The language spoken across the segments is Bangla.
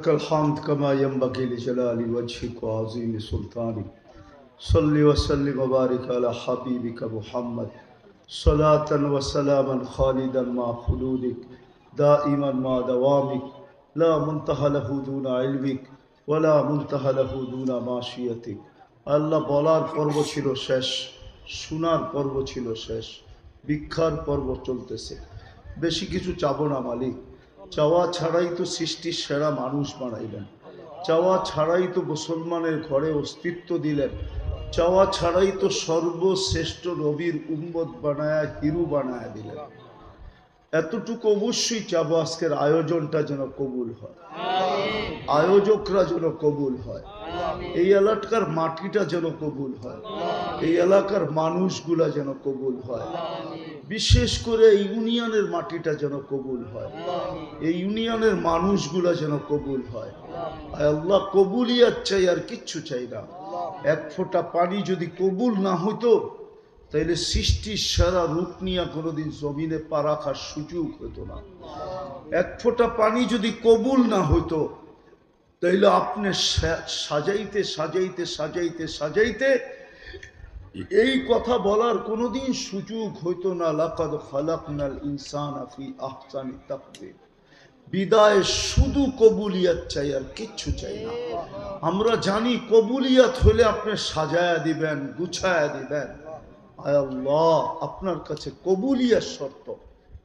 ولك الحمد كما ينبغي لجلال وجهك وعظيم سلطانك. صل وسلم وبارك على حبيبك محمد صلاة وسلاما خالدا مع خلودك دائما مع دوامك لا منتهى له دون علمك ولا منتهى له دون معصيتك. আল্লাহ বলার পর্ব ছিল শেষ, শোনার পর্ব ছিল শেষ, ভিক্ষার পর্ব চলতেছে। বেশি কিছু চাবো না মালিক, চাওয়া ছাড়াই তো সৃষ্টির সেরা মানুষ বানাইলেন, চাওয়া ছাড়াই তো মুসলমানের ঘরে অস্তিত্ব দিলেন, চাওয়া ছাড়াই তো সর্বশ্রেষ্ঠ নবীর উম্মত বানায় হিরু বানায় দিলেন। এতটুকু অবশ্যই চাবো আজকের আয়োজনটা যেন কবুল হয়, আয়োজকরা যেন কবুল হয়, এই এলাকার মাটিটা যেন কবুল হয়, এই এলাকার মানুষগুলা যেন কবুল হয়, বিশেষ করে এই ইউনিয়নের মাটিটা যেন কবুল হয়, এই ইউনিয়নের মানুষগুলা যেন কবুল হয়। আল্লাহ কবুলিয়াত চাই, আর কিচ্ছু চাই না। এক ফোঁটা পানি যদি কবুল না হতো তাইলে সৃষ্টির সারা রূপ নিয়ে কোনোদিন জমিনে পা রাখার সুযোগ হতো না। এক ফোঁটা পানি যদি কবুল না হতো তাইলে আপনি সাজাইতে সাজাইতে সাজাইতে সাজাইতে এই কথা বলার কোনোদিন সুযোগ হইতো না। লাকাদ খালাকনাল ইনসানা ফি আহসানি তাকওয়িম। বিদায় শুধু কবুলিয়াত চাই, আর কিচ্ছু চাই না। আমরা জানি কবুলিয়াত হলে আপনি সাজায়া দিবেন, গুছায়া দিবেন। আয় আল্লাহ, আপনার কাছে কবুলিয়াত শর্ত,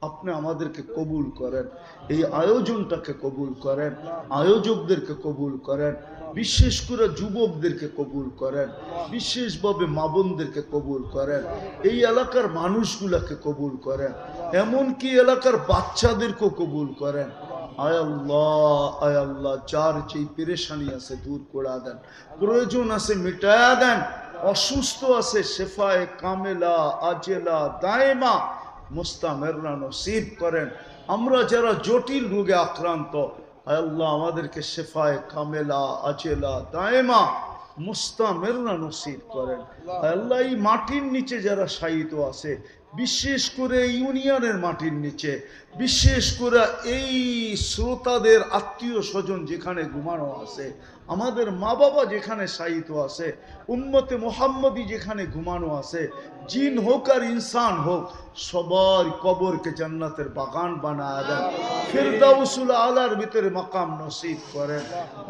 আপনি আমাদেরকে কবুল করেন, এই আয়োজনটাকে কবুল করেন, আয়োজকদেরকে কবুল করেন, বিশেষ করে যুবকদেরকে কবুল করেন, বিশেষভাবে মা বোনদেরকে কবুল করেন, এই এলাকার মানুষগুলাকে কবুল করেন, এমনকি এলাকার বাচ্চাদেরকেও কবুল করেন। আয় আল্লাহ, যার যেই পেরেশানি আছে দূর করে দেন, প্রয়োজন আছে মিটায়া দেন, অসুস্থ আছে শেফায়ে কামেলা আজেলা দায়েমা মুস্তামেররা নসিব করেন। আমরা যারা জটিল রোগে আক্রান্ত, আল্লাহ আমাদেরকে শেফায়ে কামেলা আজেলা দায়েমা মুস্তামেররা নসিব করেন। আল্লাহ এই মাটির নিচে যারা শায়িত আছে, বিশেষ করে ইউনিয়নের মাটির নিচে, বিশেষ করে এই শ্রোতাদের আত্মীয় স্বজন যেখানে ঘুমানো আছে, আমাদের মা বাবা যেখানে শায়িত আছে, উম্মতে মুহাম্মদী যেখানে ঘুমানো আছে, জিন হোক আর ইনসান হোক, সবার কবরকে জান্নাতের বাগান বানায় দেন, ফিরদাউসুল আলার ভিতরে মাকাম নসিব করেন।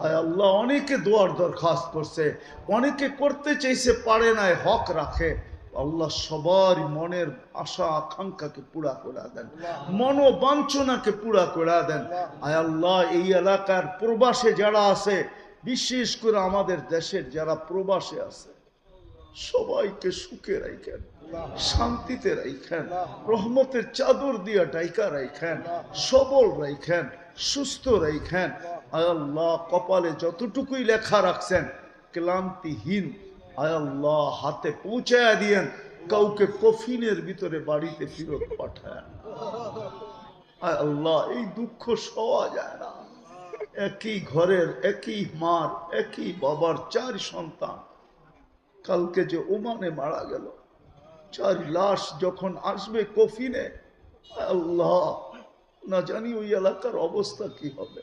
আয় আল্লাহ, অনেকে দোয়ার দরখাস্ত করছে, অনেকে করতে চাইছে পারে নাই, হক রাখে। আল্লাহ সবার মনের আশা আকাঙ্ক্ষাকে পুরা করে দেন, মনোবাঞ্ছনাকে পুরা করে দেন। আয় আল্লাহ, এই এলাকার প্রবাসে যারা আছে, বিশেষ করে আমাদের দেশের যারা প্রবাসে আছে, সবাইকে সুখে রাখেন, শান্তিতে রাখেন, রহমতের চাদর দিয়া ডাইকা রাখেন, সবল রাখেন, সুস্থ রাখেন। আয় আল্লাহ, কপালে যতটুকুই লেখা রাখছেন ক্লান্তিহীন, আয় আল্লাহ হাতে পৌঁছায়া দিয়েন, কাউকে কফিনের ভিতরে বাড়িতে ফিরত পাঠায়। আয় আল্লাহ, এই দুঃখ সওয়া যায় না। একই ঘরের, একই মার, একই বাবার 4 সন্তান কালকে যে ওমানে মারা গেল, 4 লাশ যখন আসবে কফিনে, আল্লাহ না জানি ওই এলাকার অবস্থা কি হবে।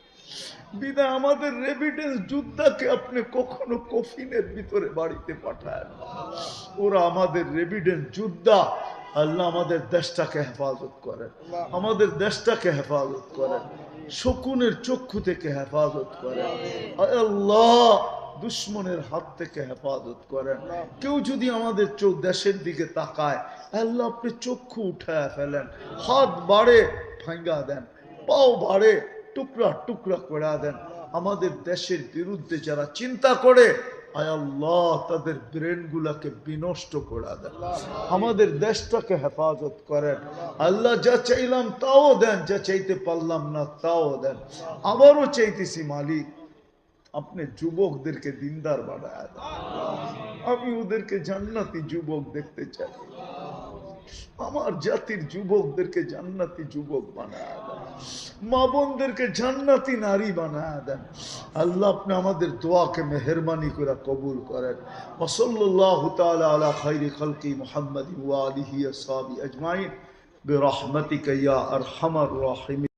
বিদায় আমাদের রেভিডেন্স যোদ্ধাকে আপনি কখনো কফিনের ভিতরে বাড়িতে পাঠায় না, ওরা আমাদের রেভিডেন্স যোদ্ধা। আল্লাহ আমাদের দেশটাকে হেফাজত করেন, আমাদের দেশটাকে হেফাজত করেন, শকুনের চক্ষু থেকে হেফাজত করেন। আল্লাহ দুশ্মনের হাত থেকে হেফাজত করেন। কেউ যদি আমাদের দেশের দিকে তাকায়, আল্লাহ আপনি চক্ষু উঠায় ফেলেন, হাত বাড়ে ভাঙ্গা দেন, পাও বাড়ে টুকরা টুকরা করে দেন। আমাদের দেশের বিরুদ্ধে যারা চিন্তা করে, আয় আল্লাহ তাদের ব্রেন গুলাকে বিনষ্ট করে দেন, আমাদের দেশটাকে হেফাজত করেন। আল্লাহ যা চাইলাম তাও দেন, যা চাইতে পারলাম না তাও দেন। আবারও চাইতেছি মালিক, আপনি যুবকদেরকে দিনদার বানায় দেন, আমি ওদেরকে জান্নাতি যুবক দেখতে চাই, আমার জাতির যুবকদেরকে জান্নাতি যুবক বানায় দেন, মা বোনদেরকে জান্নাতি নারী বানায় দেন। আল্লাহ আপনি আমাদের দোয়াকে মেহেরবানি করে কবুল করেন। ওয়াসাল্লাল্লাহু তাআলা আলা খায়রি খালকি মুহাম্মাদিন ওয়া আলিহি ওয়া সাহবিহি আজমাইন বিরহমাতিকা ইয়া আরহামার রাহিমিন।